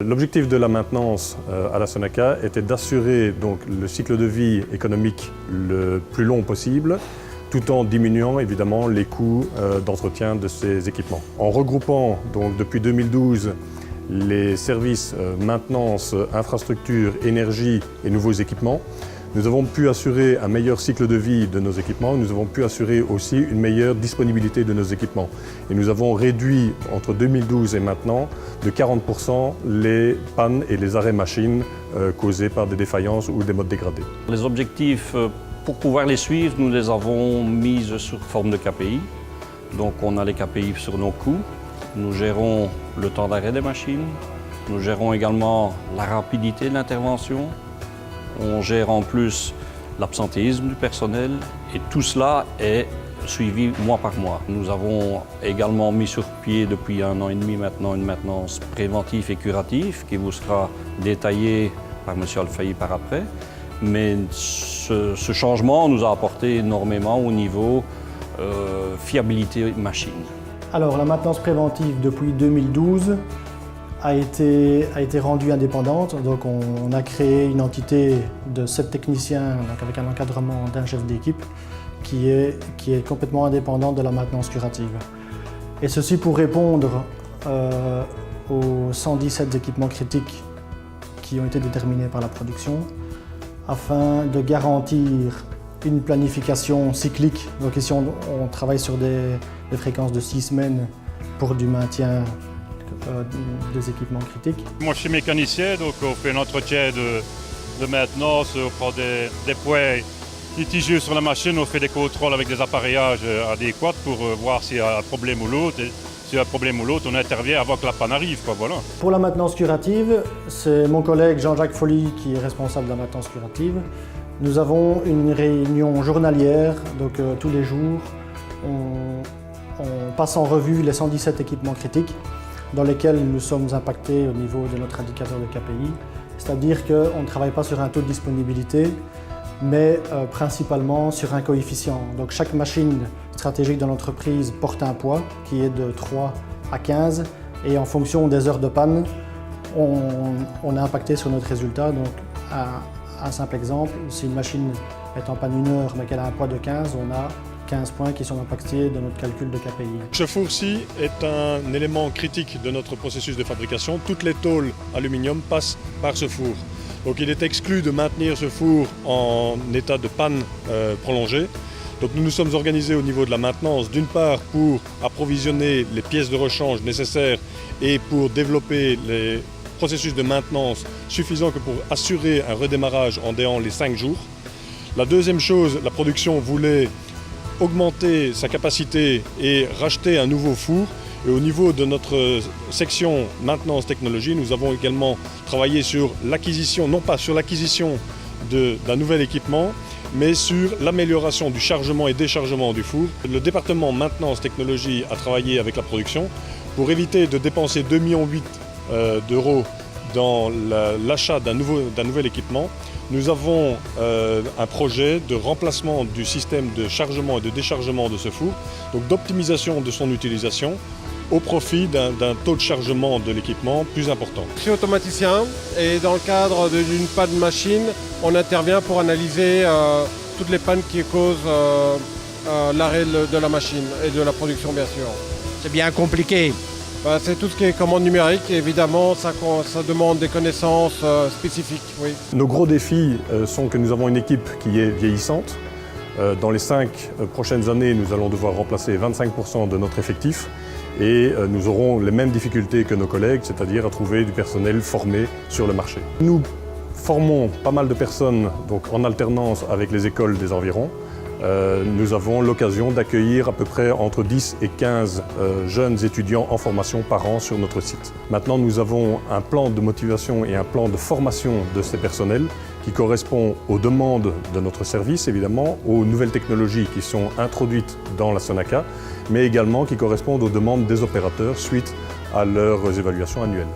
L'objectif de la maintenance à la Sonaca était d'assurer donc le cycle de vie économique le plus long possible, tout en diminuant évidemment les coûts d'entretien de ces équipements. En regroupant donc depuis 2012 les services maintenance, infrastructure, énergie et nouveaux équipements, nous avons pu assurer un meilleur cycle de vie de nos équipements, nous avons pu assurer aussi une meilleure disponibilité de nos équipements. Et nous avons réduit entre 2012 et maintenant de 40% les pannes et les arrêts machines causés par des défaillances ou des modes dégradés. Les objectifs, pour pouvoir les suivre, nous les avons mis sous forme de KPI. Donc on a les KPI sur nos coûts, nous gérons le temps d'arrêt des machines, nous gérons également la rapidité de l'intervention. On gère en plus l'absentéisme du personnel et tout cela est suivi mois par mois. Nous avons également mis sur pied depuis 1 an et demi maintenant une maintenance préventive et curative qui vous sera détaillée par M. Alfaï par après. Mais ce changement nous a apporté énormément au niveau fiabilité machine. Alors la maintenance préventive depuis 2012 a été rendue indépendante. Donc on a créé une entité de 7 techniciens donc avec un encadrement d'un chef d'équipe qui est complètement indépendante de la maintenance curative. Et ceci pour répondre aux 117 équipements critiques qui ont été déterminés par la production afin de garantir une planification cyclique. Donc ici on travaille sur des fréquences de 6 semaines pour du maintien des équipements critiques. Moi je suis mécanicien, donc on fait un entretien de maintenance, on prend des points litigieux sur la machine, on fait des contrôles avec des appareillages adéquats pour voir s'il y a un problème ou l'autre. S'il y a un problème ou l'autre, on intervient avant que la panne arrive, quoi, voilà. Pour la maintenance curative, c'est mon collègue Jean-Jacques Folly qui est responsable de la maintenance curative. Nous avons une réunion journalière, donc tous les jours, on passe en revue les 117 équipements critiques dans lesquels nous sommes impactés au niveau de notre indicateur de KPI. C'est-à-dire qu'on ne travaille pas sur un taux de disponibilité, mais principalement sur un coefficient. Donc chaque machine stratégique de l'entreprise porte un poids qui est de 3 à 15 et en fonction des heures de panne, on est impacté sur notre résultat. Donc un simple exemple, si une machine est en panne 1 heure mais qu'elle a un poids de 15, on a 15 points qui sont impactés dans notre calcul de KPI. Ce four-ci est un élément critique de notre processus de fabrication. Toutes les tôles aluminium passent par ce four. Donc il est exclu de maintenir ce four en état de panne prolongée. Donc nous nous sommes organisés au niveau de la maintenance, d'une part pour approvisionner les pièces de rechange nécessaires et pour développer les processus de maintenance suffisants que pour assurer un redémarrage en déant les 5 jours. La deuxième chose, la production voulait augmenter sa capacité et racheter un nouveau four. Et au niveau de notre section maintenance technologie, nous avons également travaillé sur l'acquisition, non pas sur l'acquisition d'un nouvel équipement, mais sur l'amélioration du chargement et déchargement du four. Le département maintenance technologie a travaillé avec la production pour éviter de dépenser 2,8 millions d'euros dans l'achat d'un nouvel équipement. Nous avons un projet de remplacement du système de chargement et de déchargement de ce four, donc d'optimisation de son utilisation au profit d'un taux de chargement de l'équipement plus important. Je suis automaticien et dans le cadre d'une panne machine, on intervient pour analyser toutes les pannes qui causent l'arrêt de la machine et de la production bien sûr. C'est bien compliqué. C'est tout ce qui est commande numérique et évidemment ça demande des connaissances spécifiques. Oui. Nos gros défis sont que nous avons une équipe qui est vieillissante. Dans les 5 prochaines années, nous allons devoir remplacer 25% de notre effectif et nous aurons les mêmes difficultés que nos collègues, c'est-à-dire à trouver du personnel formé sur le marché. Nous formons pas mal de personnes donc, en alternance avec les écoles des environs. Nous avons l'occasion d'accueillir à peu près entre 10 et 15 jeunes étudiants en formation par an sur notre site. Maintenant, nous avons un plan de motivation et un plan de formation de ces personnels qui correspond aux demandes de notre service, évidemment, aux nouvelles technologies qui sont introduites dans la Sonaca, mais également qui correspondent aux demandes des opérateurs suite à leurs évaluations annuelles.